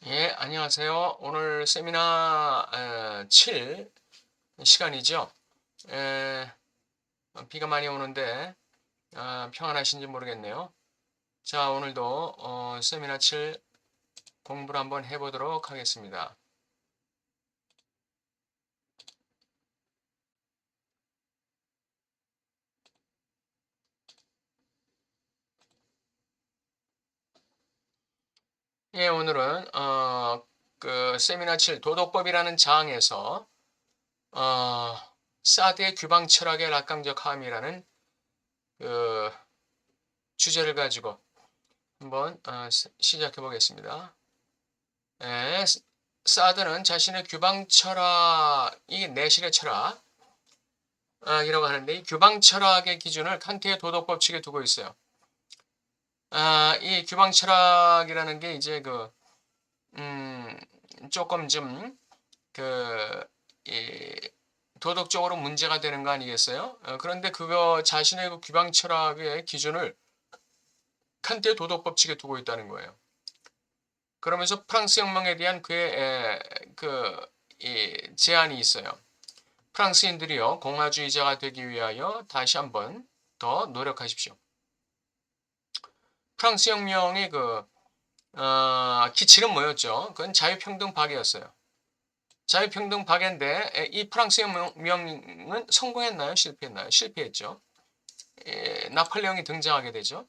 예, 안녕하세요. 오늘 세미나 7 시간이죠. 에, 비가 많이 오는데 평안하신지 모르겠네요. 자, 오늘도 세미나 7 공부를 한번 해보도록 하겠습니다. 예, 오늘은 그 세미나 7 도덕법이라는 장에서 어, 사드의 규방 철학의 낙강적 함이라는 그 주제를 가지고 한번 시작해 보겠습니다. 예, 사드는 자신의 규방 철학이 내실의 철학, 이라고 하는데, 이 규방 철학의 기준을 칸트의 도덕 법칙에 두고 있어요. 이 규방 철학이라는 게 이제 음, 조금 좀, 그, 이, 도덕적으로 문제가 되는 거 아니겠어요? 그런데 그거 자신의 그 규방 철학의 기준을 칸트의 도덕 법칙에 두고 있다는 거예요. 그러면서 프랑스 혁명에 대한 그의 이 제안이 있어요. 프랑스인들이요, 공화주의자가 되기 위하여 다시 한번 더 노력하십시오. 프랑스 혁명의 기치는 뭐였죠? 그건 자유평등 박애였어요. 자유평등 박애인데, 이 프랑스 혁명은 성공했나요? 실패했나요? 실패했죠. 나폴레옹이 등장하게 되죠.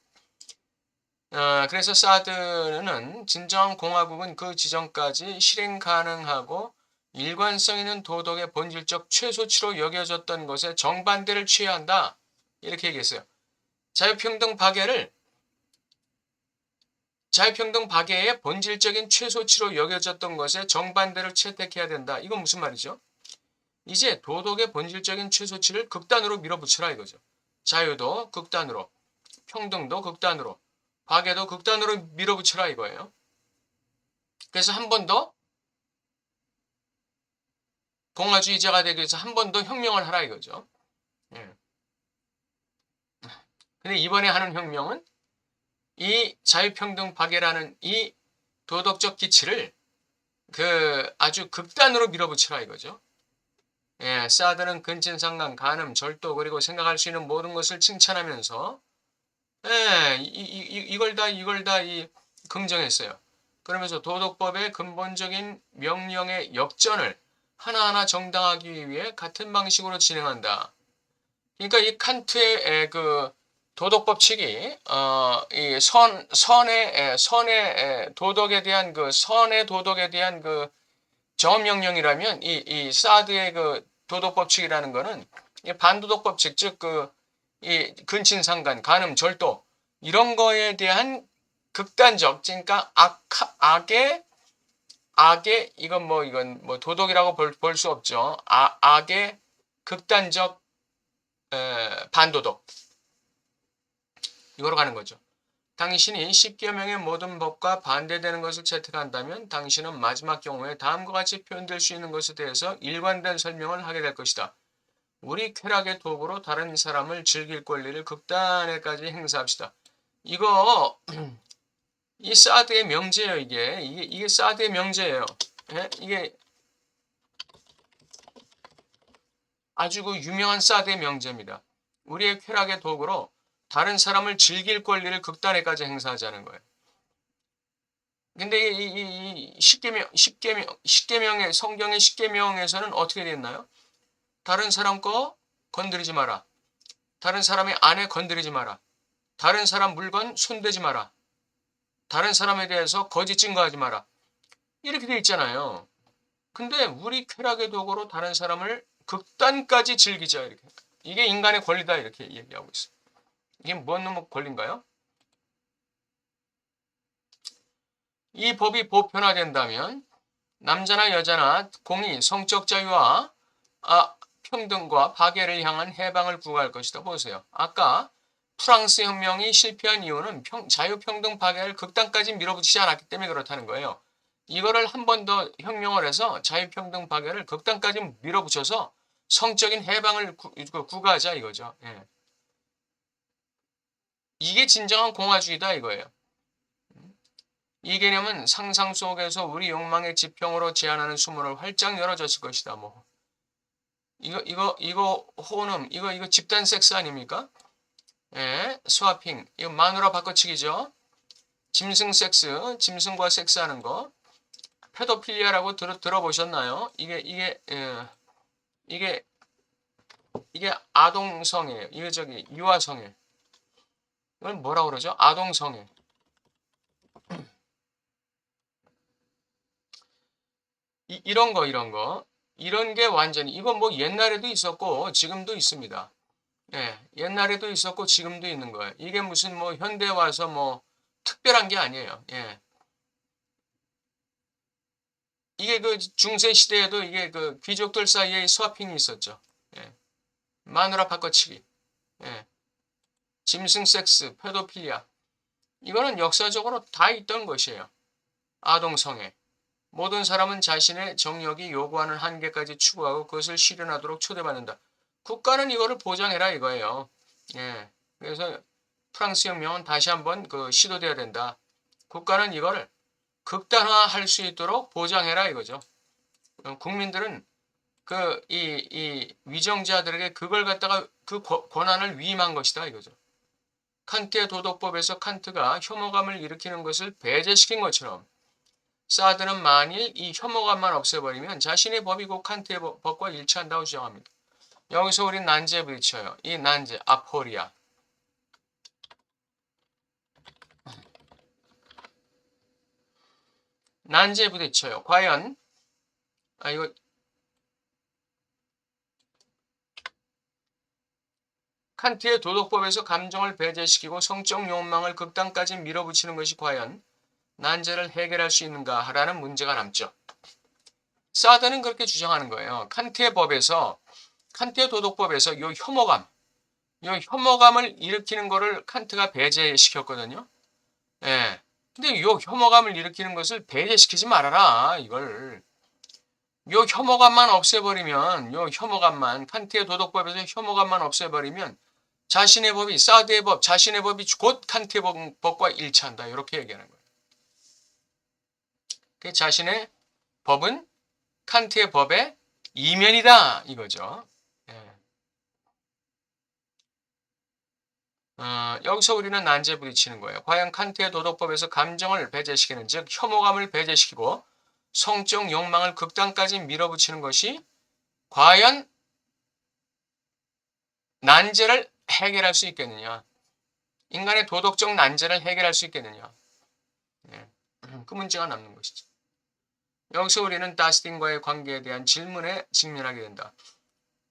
그래서 사드는 진정한 공화국은 그 지점까지 실행 가능하고 일관성 있는 도덕의 본질적 최소치로 여겨졌던 것에 정반대를 취해야 한다. 이렇게 얘기했어요. 자유평등 박애의 본질적인 최소치로 여겨졌던 것에 정반대를 채택해야 된다. 이건 무슨 말이죠? 이제 도덕의 본질적인 최소치를 극단으로 밀어붙여라 이거죠. 자유도 극단으로, 평등도 극단으로, 박애도 극단으로 밀어붙여라 이거예요. 그래서 한 번 더 공화주의자가 되기 위해서 한 번 더 혁명을 하라 이거죠. 예. 근데 이번에 하는 혁명은 이 자유평등 박애라는 이 도덕적 기치를 아주 극단으로 밀어붙이라 이거죠. 예, 사드는 근친상간, 간음, 절도 그리고 생각할 수 있는 모든 것을 칭찬하면서 예, 이걸 다 긍정했어요. 그러면서 도덕법의 근본적인 명령의 역전을 하나하나 정당하기 위해 같은 방식으로 진행한다. 그러니까 이 칸트의 그 도덕법칙이 이 선의 도덕에 대한 그 선의 도덕에 대한 그 정명령이라면 이 사드의 그 도덕법칙이라는 거는 반도덕법칙 즉 이 근친상간, 간음, 절도 이런 거에 대한 극단적 그러니까 이건 뭐 도덕이라고 볼 수 없죠. 악의 극단적 반도덕 이거로 가는 거죠. 당신이 10계명의 모든 법과 반대되는 것을 채택한다면 당신은 마지막 경우에 다음과 같이 표현될 수 있는 것에 대해서 일관된 설명을 하게 될 것이다. 우리 쾌락의 도구로 다른 사람을 즐길 권리를 극단에까지 행사합시다. 이거 이 사드의 명제예요. 이게 사드의 명제예요. 예? 이게 아주 그 유명한 사드의 명제입니다. 우리의 쾌락의 도구로 다른 사람을 즐길 권리를 극단에까지 행사하자는 거예요. 근데 이 십계명의 성경의 십계명에서는 어떻게 됐나요? 다른 사람 거 건드리지 마라. 다른 사람의 아내 건드리지 마라. 다른 사람 물건 손대지 마라. 다른 사람에 대해서 거짓 증거하지 마라. 이렇게 돼 있잖아요. 근데 우리 쾌락의 도구로 다른 사람을 극단까지 즐기자 이렇게. 이게 인간의 권리다 이렇게 얘기하고 있어요. 이게 뭔 놈의 권리인가요? 이 법이 보편화된다면 남자나 여자나 공이 성적 자유와 평등과 박애를 향한 해방을 구할 것이다. 보세요. 아까 프랑스 혁명이 실패한 이유는 자유평등 박애를 극단까지 밀어붙이지 않았기 때문에 그렇다는 거예요. 이거를 한 번 더 혁명을 해서 자유평등 박애를 극단까지 밀어붙여서 성적인 해방을 구가하자 이거죠. 예. 이게 진정한 공화주의다 이거예요. 이 개념은 상상 속에서 우리 욕망의 지평으로 제한하는 수문을 활짝 열어줬을 것이다. 뭐 이거 호남 이거 집단 섹스 아닙니까? 예, 스와핑 이거 마누라 바꿔치기죠. 짐승 섹스, 짐승과 섹스하는 거. 페도필리아라고 들어보셨나요? 이게 아동성애예요. 이게 저기 유아성애. 이걸 뭐라고 그러죠? 아동성애. 이런 거. 이런 게 완전히 이건 뭐 옛날에도 있었고 지금도 있습니다. 예, 옛날에도 있었고 지금도 있는 거예요. 이게 무슨 뭐 현대 와서 뭐 특별한 게 아니에요. 예. 이게 그 중세 시대에도 이게 그 귀족들 사이에 스와핑이 있었죠. 예. 마누라 바꿔치기. 예. 짐승 섹스, 페도필리아. 이거는 역사적으로 다 있던 것이에요. 아동성애. 모든 사람은 자신의 정력이 요구하는 한계까지 추구하고 그것을 실현하도록 초대받는다. 국가는 이거를 보장해라 이거예요. 예. 그래서 프랑스 혁명은 다시 한번 그 시도돼야 된다. 국가는 이거를 극단화할 수 있도록 보장해라 이거죠. 국민들은 이 위정자들에게 그걸 갖다가 그 권한을 위임한 것이다 이거죠. 칸트의 도덕법에서 칸트가 혐오감을 일으키는 것을 배제시킨 것처럼 사드는 만일 이 혐오감만 없애버리면 자신의 법이 곧 칸트의 법과 일치한다고 주장합니다. 여기서 우린 난제에 부딪혀요. 이 난제, 아포리아. 난제에 부딪혀요. 과연 이거 칸트의 도덕법에서 감정을 배제시키고 성적 욕망을 극단까지 밀어붙이는 것이 과연 난제를 해결할 수 있는가 하라는 문제가 남죠. 사드는 그렇게 주장하는 거예요. 칸트의 도덕법에서 요 혐오감을 일으키는 거를 칸트가 배제시켰거든요. 예. 근데 요 혐오감을 일으키는 것을 배제시키지 말아라. 이걸. 요 혐오감만 없애버리면, 칸트의 도덕법에서 혐오감만 없애버리면 자신의 법이, 사드의 법, 자신의 법이 곧 칸트의 법과 일치한다. 이렇게 얘기하는 거예요. 자신의 법은 칸트의 법의 이면이다. 이거죠. 예. 여기서 우리는 난제에 부딪히는 거예요. 과연 칸트의 도덕법에서 감정을 배제시키는, 즉 혐오감을 배제시키고 성적 욕망을 극단까지 밀어붙이는 것이 과연 난제를 해결할 수 있겠느냐? 인간의 도덕적 난제를 해결할 수 있겠느냐? 예. 그 문제가 남는 것이죠. 여기서 우리는 다스틴과의 관계에 대한 질문에 직면하게 된다.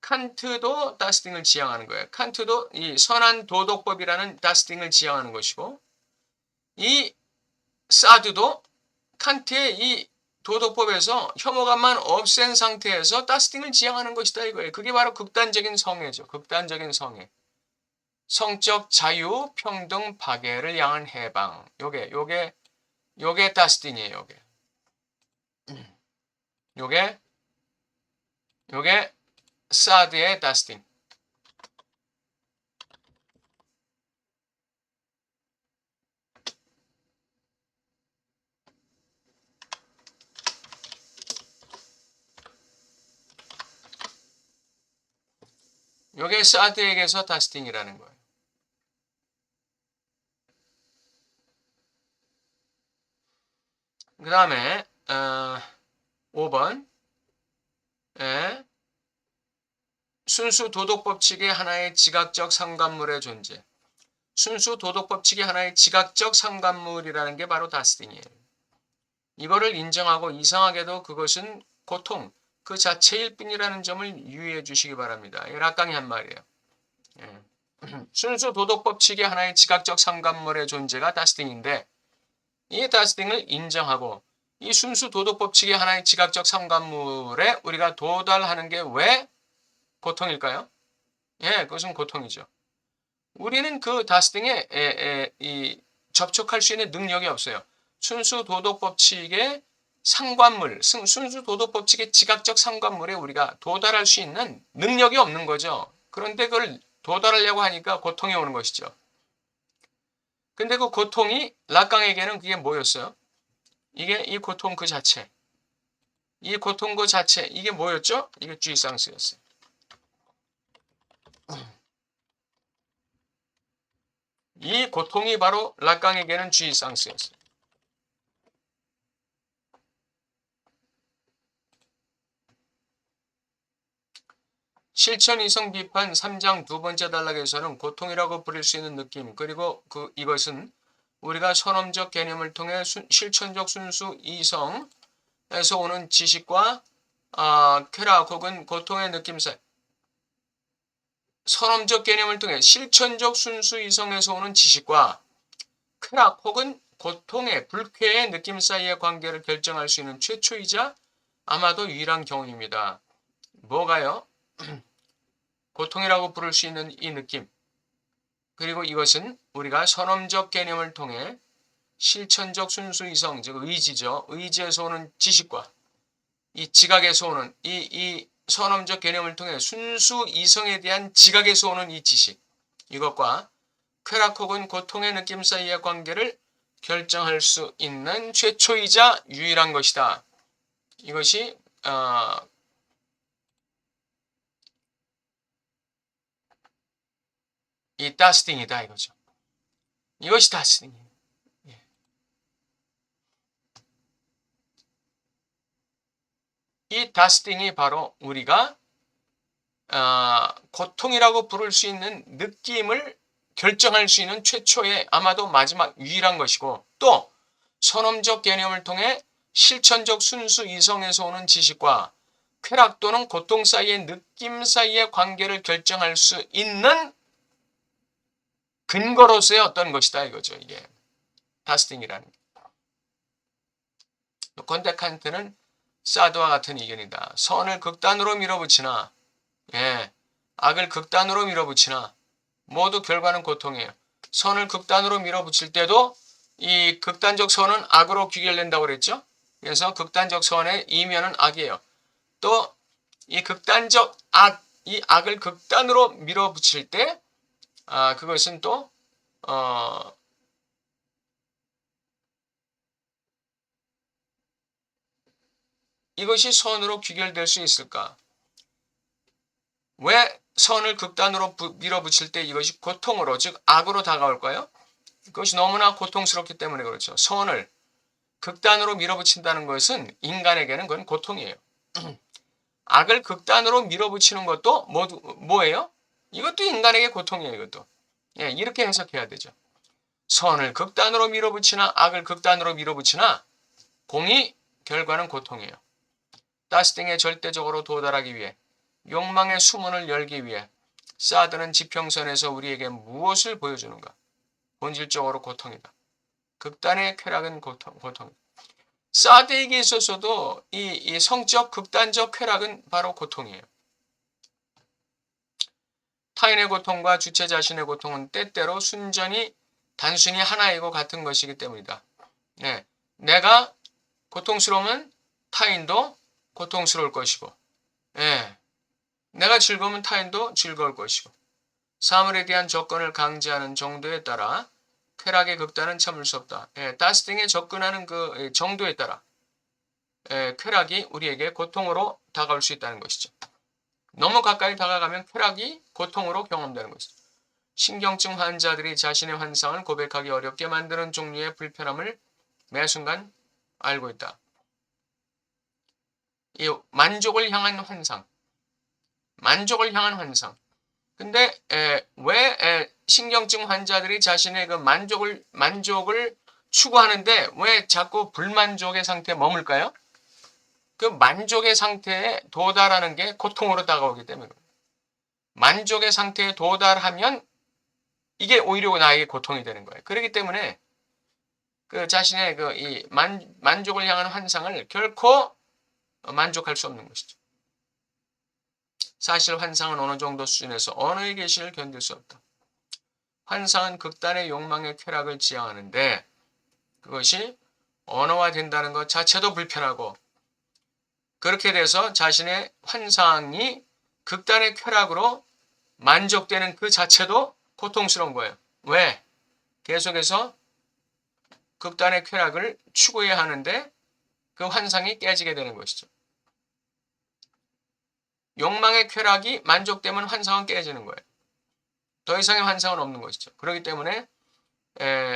칸트도 다스팅을 지향하는 거예요. 칸트도 이 선한 도덕법이라는 다스팅을 지향하는 것이고 이 사드도 칸트의 이 도덕법에서 혐오감만 없앤 상태에서 다스팅을 지향하는 것이다 이거예요. 그게 바로 극단적인 성애죠. 극단적인 성애. 성적 자유, 평등, 파괴를 향한 해방. 요게 다스팅이에요. 요게 사드의 다스팅. 요게 사드에게서 다스팅이라는 거예요. 그 다음에 5번 순수 도덕법칙의 하나의 지각적 상관물의 존재. 순수 도덕법칙의 하나의 지각적 상관물이라는 게 바로 다스팅이에요. 이거를 인정하고 이상하게도 그것은 고통 그 자체일 뿐이라는 점을 유의해 주시기 바랍니다. 이게 락강이 한 말이에요. 예. 순수 도덕법칙의 하나의 지각적 상관물의 존재가 다스팅인데 이 다스팅을 인정하고 이 순수 도덕법칙의 하나의 지각적 상관물에 우리가 도달하는 게 왜 고통일까요? 예, 그것은 고통이죠. 우리는 그 다스팅에 접촉할 수 있는 능력이 없어요. 순수 도덕법칙의 상관물, 순수 도덕법칙의 지각적 상관물에 우리가 도달할 수 있는 능력이 없는 거죠. 그런데 그걸 도달하려고 하니까 고통이 오는 것이죠. 근데 그 고통이 락강에게는 그게 뭐였어요? 이게 이 고통 그 자체. 이 고통 그 자체. 이게 뭐였죠? 이게 쥐상스였어요. 이 고통이 바로 락강에게는 쥐상스였어요. 실천 이성 비판 3장 두 번째 단락에서는 고통이라고 부를 수 있는 느낌, 그리고 이것은 우리가 선험적 개념을 통해 실천적 순수 이성에서 오는 지식과 쾌락 혹은 고통의 느낌 사이, 선험적 개념을 통해 실천적 순수 이성에서 오는 지식과 쾌락 혹은 고통의 불쾌의 느낌 사이의 관계를 결정할 수 있는 최초이자 아마도 유일한 경우입니다. 뭐가요? 고통이라고 부를 수 있는 이 느낌, 그리고 이것은 우리가 선험적 개념을 통해 실천적 순수 이성, 즉 의지죠. 의지에서 오는 지식과 이 지각에서 오는 이 선험적 개념을 통해 순수 이성에 대한 지각에서 오는 이 지식, 이것과 쾌락 혹은 고통의 느낌 사이의 관계를 결정할 수 있는 최초이자 유일한 것이다. 이것이 이 다스팅이다 이거죠. 이것이 다스팅이에요. 이 다스팅이 바로 우리가 고통이라고 부를 수 있는 느낌을 결정할 수 있는 최초의 아마도 마지막 유일한 것이고, 또 선험적 개념을 통해 실천적 순수 이성에서 오는 지식과 쾌락 또는 고통 사이의 느낌 사이의 관계를 결정할 수 있는 근거로서의 어떤 것이다 이거죠. 이게 다스팅이라는 게. 콘데 칸트는 사드와 같은 의견이다. 선을 극단으로 밀어붙이나 악을 극단으로 밀어붙이나 모두 결과는 고통이에요. 선을 극단으로 밀어붙일 때도 이 극단적 선은 악으로 귀결된다고 그랬죠. 그래서 극단적 선의 이면은 악이에요. 또 이 극단적 이 악을 극단으로 밀어붙일 때 그것은 또 이것이 선으로 귀결될 수 있을까? 왜 선을 극단으로 밀어붙일 때 이것이 고통으로, 즉 악으로 다가올까요? 그것이 너무나 고통스럽기 때문에 그렇죠. 선을 극단으로 밀어붙인다는 것은 인간에게는 그건 고통이에요. 악을 극단으로 밀어붙이는 것도 모두 뭐예요? 이것도 인간에게 고통이에요. 이것도. 이렇게 해석해야 되죠. 선을 극단으로 밀어붙이나 악을 극단으로 밀어붙이나 공의 결과는 고통이에요. 다스팅에 절대적으로 도달하기 위해, 욕망의 수문을 열기 위해 사드는 지평선에서 우리에게 무엇을 보여주는가? 본질적으로 고통이다. 극단의 쾌락은 고통이다. 사드에게 있어서도 이 성적 극단적 쾌락은 바로 고통이에요. 타인의 고통과 주체 자신의 고통은 때때로 순전히 단순히 하나이고 같은 것이기 때문이다. 내가 고통스러우면 타인도 고통스러울 것이고, 내가 즐거우면 타인도 즐거울 것이고, 사물에 대한 접근을 강제하는 정도에 따라 쾌락의 극단은 참을 수 없다. 다스팅에 접근하는 그 정도에 따라 쾌락이 우리에게 고통으로 다가올 수 있다는 것이죠. 너무 가까이 다가가면 쾌락이 고통으로 경험되는 것이죠. 신경증 환자들이 자신의 환상을 고백하기 어렵게 만드는 종류의 불편함을 매 순간 알고 있다. 이 만족을 향한 환상. 만족을 향한 환상. 근데 왜 신경증 환자들이 자신의 그 만족을 추구하는데 왜 자꾸 불만족의 상태에 머물까요? 그 만족의 상태에 도달하는 게 고통으로 다가오기 때문에 만족의 상태에 도달하면 이게 오히려 나에게 고통이 되는 거예요. 그렇기 때문에 그 자신의 그 이 만족을 향한 환상을 결코 만족할 수 없는 것이죠. 사실 환상은 어느 정도 수준에서 언어의 계시를 견딜 수 없다. 환상은 극단의 욕망의 쾌락을 지향하는데 그것이 언어화된다는 것 자체도 불편하고, 그렇게 돼서 자신의 환상이 극단의 쾌락으로 만족되는 그 자체도 고통스러운 거예요. 왜? 계속해서 극단의 쾌락을 추구해야 하는데 그 환상이 깨지게 되는 것이죠. 욕망의 쾌락이 만족되면 환상은 깨지는 거예요. 더 이상의 환상은 없는 것이죠. 그렇기 때문에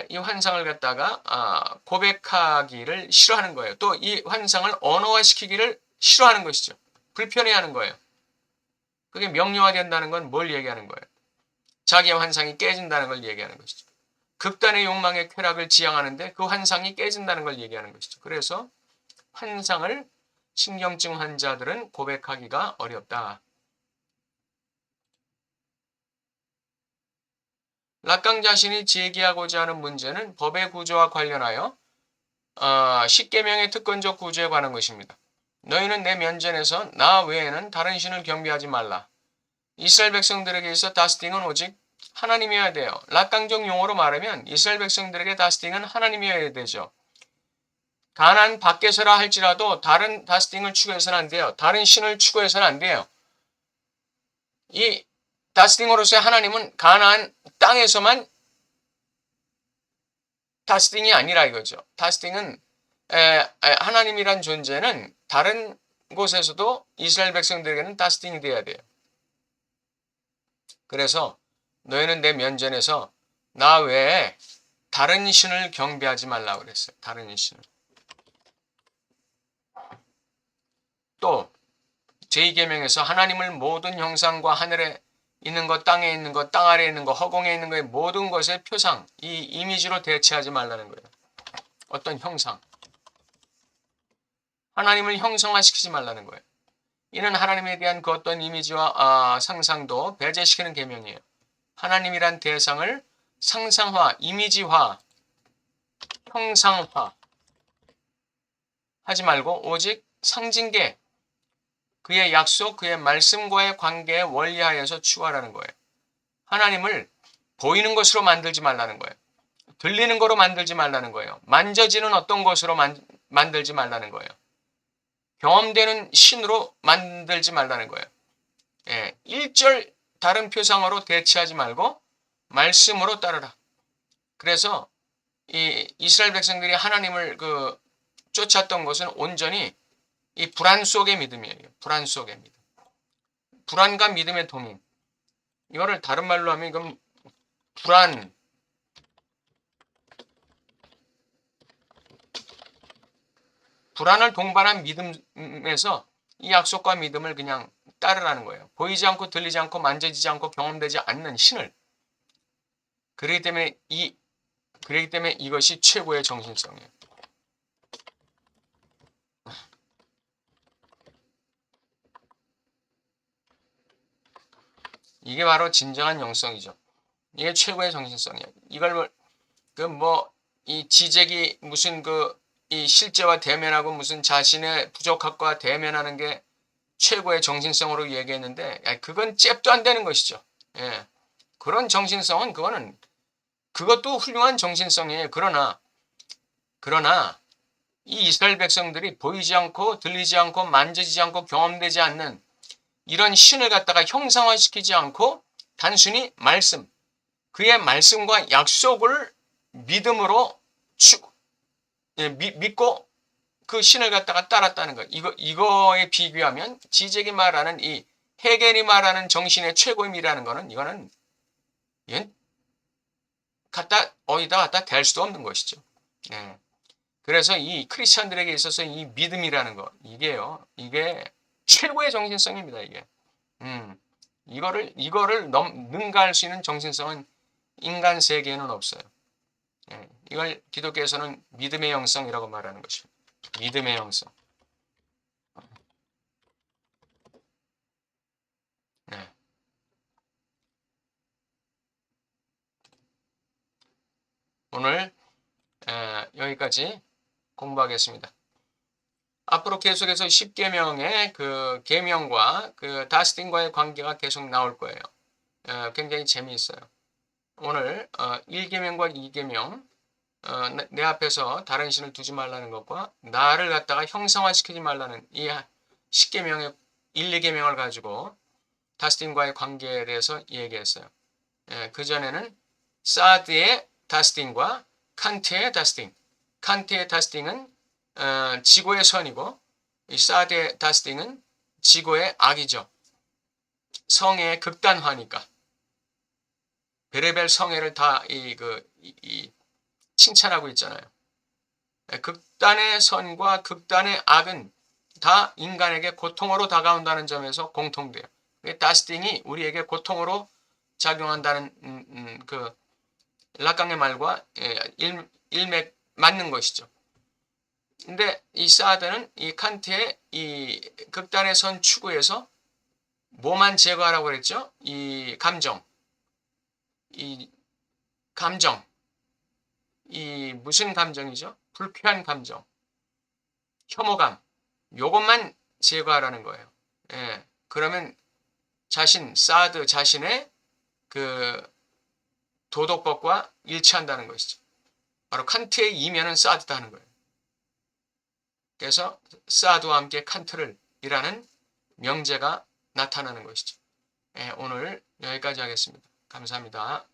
이 환상을 갖다가 고백하기를 싫어하는 거예요. 또 이 환상을 언어화시키기를 싫어하는 것이죠. 불편해하는 거예요. 그게 명료화된다는 건 뭘 얘기하는 거예요? 자기의 환상이 깨진다는 걸 얘기하는 것이죠. 극단의 욕망의 쾌락을 지향하는데 그 환상이 깨진다는 걸 얘기하는 것이죠. 그래서 환상을 신경증 환자들은 고백하기가 어렵다. 락강 자신이 제기하고자 하는 문제는 법의 구조와 관련하여 10계명의 특권적 구조에 관한 것입니다. 너희는 내 면전에서 나 외에는 다른 신을 경배하지 말라. 이스라엘 백성들에게 있어 다스팅은 오직 하나님이어야 돼요. 락강적 용어로 말하면 이스라엘 백성들에게 다스팅은 하나님이어야 되죠. 가나안 밖에서라 할지라도 다른 다스팅을 추구해서는 안 돼요. 다른 신을 추구해서는 안 돼요. 이 다스팅으로서의 하나님은 가나안 땅에서만 다스팅이 아니라 이거죠. 다스팅은 하나님이란 존재는 다른 곳에서도 이스라엘 백성들에게는 다스팅이 돼야 돼요. 그래서 너희는 내 면전에서 나 외에 다른 신을 경배하지 말라고 그랬어요. 다른 신을. 또 제2계명에서 하나님을 모든 형상과 하늘에 있는 것, 땅에 있는 것, 땅 아래에 있는 것, 허공에 있는 것의 모든 것의 표상, 이 이미지로 대체하지 말라는 거예요. 어떤 형상. 하나님을 형상화시키지 말라는 거예요. 이는 하나님에 대한 그 어떤 이미지와 상상도 배제시키는 계명이에요. 하나님이란 대상을 상상화, 이미지화, 형상화 하지 말고 오직 상징계, 그의 약속, 그의 말씀과의 관계에 원리하여서 추구하라는 거예요. 하나님을 보이는 것으로 만들지 말라는 거예요. 들리는 거로 만들지 말라는 거예요. 만져지는 어떤 것으로 만들지 말라는 거예요. 경험되는 신으로 만들지 말라는 거예요. 일절 다른 표상으로 대체하지 말고 말씀으로 따르라. 그래서 이 이스라엘 백성들이 하나님을 쫓았던 것은 온전히 이 불안 속의 믿음이에요. 불안 속의 믿음. 불안과 믿음의 동행. 이거를 다른 말로 하면 이건 불안을 동반한 믿음에서 이 약속과 믿음을 그냥 따르라는 거예요. 보이지 않고 들리지 않고 만져지지 않고 경험되지 않는 신을. 그렇기 때문에 이것이 최고의 정신성이에요. 이게 바로 진정한 영성이죠. 이게 최고의 정신성이에요. 이걸 이 지적이 무슨 이 실제와 대면하고 무슨 자신의 부족함과 대면하는 게 최고의 정신성으로 얘기했는데 그건 잽도 안 되는 것이죠. 그런 정신성은 그것도 훌륭한 정신성이에요. 그러나 이 이스라엘 백성들이 보이지 않고 들리지 않고 만져지지 않고 경험되지 않는 이런 신을 갖다가 형상화시키지 않고 단순히 그의 말씀과 약속을 믿음으로 믿고 그 신을 갖다가 따랐다는 거. 이거에 비교하면 지적이 말하는 이 헤겔이 말하는 정신의 최고임이라는 거는 이거는 어디다 갖다 댈 수도 없는 것이죠. 그래서 이 크리스천들에게 있어서 이 믿음이라는 거 이게 최고의 정신성입니다. 이게 이거를 능가할 수 있는 정신성은 인간 세계에는 없어요. 이걸 기독교에서는 믿음의 영성이라고 말하는 것입니다. 믿음의 영성. 오늘 여기까지 공부하겠습니다. 앞으로 계속해서 10계명의 그 계명과 그 다스팅과의 관계가 계속 나올 거예요. 굉장히 재미있어요. 오늘 1계명과 2계명 내 앞에서 다른 신을 두지 말라는 것과 나를 갖다가 형상화시키지 말라는 이 10계명의 1, 2계명을 가지고 다스팅과의 관계에 대해서 얘기했어요. 그전에는 사드의 다스팅과 칸트의 다스팅, 칸트의 다스팅은 지고의 선이고 이 사드의 다스팅은 지고의 악이죠. 성애의 극단화니까. 별의별 성애를 다 칭찬하고 있잖아요. 극단의 선과 극단의 악은 다 인간에게 고통으로 다가온다는 점에서 공통돼요. 다스팅이 우리에게 고통으로 작용한다는 그 락강의 말과 일맥 맞는 것이죠. 근데 이 사드는 이 칸트의 이 극단의 선 추구에서 뭐만 제거하라고 그랬죠? 이 감정, 이 무슨 감정이죠? 불쾌한 감정, 혐오감, 요것만 제거하라는 거예요. 예, 그러면 사드 자신의 그 도덕법과 일치한다는 것이죠. 바로 칸트의 이면은 사드다 하는 거예요. 그래서 사드와 함께 칸트를 이라는 명제가 나타나는 것이죠. 예, 오늘 여기까지 하겠습니다. 감사합니다.